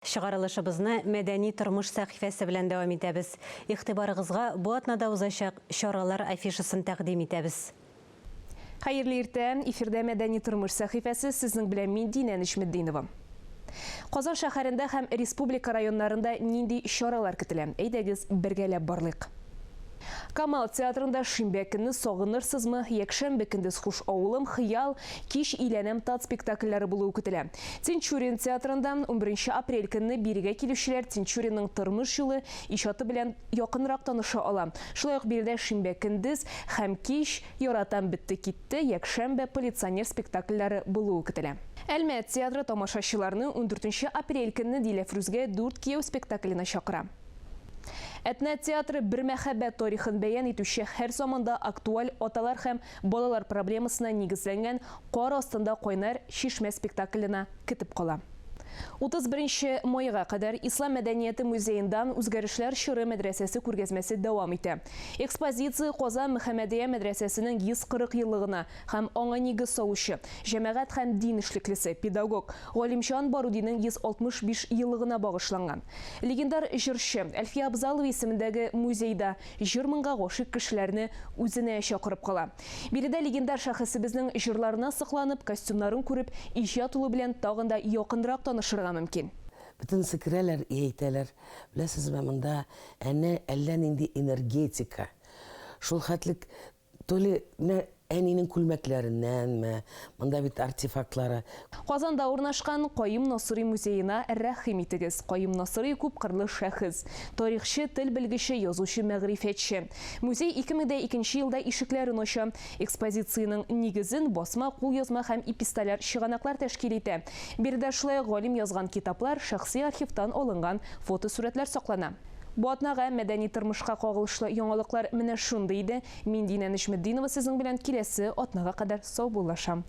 Шығарылышыбызны мәдәни тормыш сәхифәсе белән дәвам итәбез. Игътибарыгызга бу атнада узачак чаралар афишасын тәкъдим итәбез. Хәерле иртән, эфирдә мәдәни тормыш сәхифәсе сезнең белән мин Динә Нишметдинова. Казан шәһәрендә һәм республика районнарында нинди чаралар көтелә? Әйдәгез бергәләп барлыйк. Камал театрында шимбә көнне сагынырсызмы, якшәмбе көндез хуш авылым, хыял, кич иләнәм тат спектакльләре булуы көтелә. Тинчурин театрында 11 апрель көнне бирегә килүчеләр Тинчуринның тормыш юлы иҗаты белән якынрак таныша ала. Шулай ук биредә шимбә көндез һәм кич яратам бетте китте, якшәмбе полиционер спектакльләре булуы көтелә. Әлмәт театры тамашачыларны 14 апрель көнне Диләфрүзгә 4 кияү спектакленә чакыра. Әтнә театры бер мәхәббәт тарихын бәян итүче һәр заманда актуаль аталар һәм балалар проблемасына нигезләнгән Кар астында кайнар шишмә спектакленә көтеп кала. 31 майга кадәр Ислам мәдәнияте музеендан үзгәрешләр чоры мәдрәсәсе күргәзмәсе дәвам итә. Экспозиция Казан Мөхәммәдия мәдрәсәсенең 140 еллыгына һәм аңа нигез салучы, җәмәгать һәм дин эшлеклесе, педагог Галимҗан Барудинның 165 еллыгына багышланган. Легендар җырчы Әлфия Абзалова исемендәге музейда җыр-моңга гашыйк кешеләрне үзенә чакырып кала. Биредә легендар шәхесебезнең җырларына сокланып, костюмнарын күреп, иҗат улы белән тагын да якынрак танышырга мөмкин. Бүтін сікірәлер, ейтәлер. Білесіз бе, мұнда әллә нинди энергетика. Шул хәтлік толы әнинең күлмәкләреннән, мұнда бит артефактлары. Казанда урнашкан Кайым Насыри музейына рәхим итегез. Кайым Насыри күп кырлы шәхес, тарихчы, тел белгече, язучы, мәгърифәтче. Музей 2002 елда ишекләрен ача. Экспозицияның нигезен басма, кулъязма һәм эпистоляр чыганаклар тәшкил итә. Биредә шулай галим язган китаплар, шәхси архивтан алынган фотосурәтләр саклана. Бу атнага мәдәни тормышка кагылышлы яңалыклар менә шундый иде. Мин Динә Нишметдинова сезнең белән киләсе атнага кадәр сау булышам.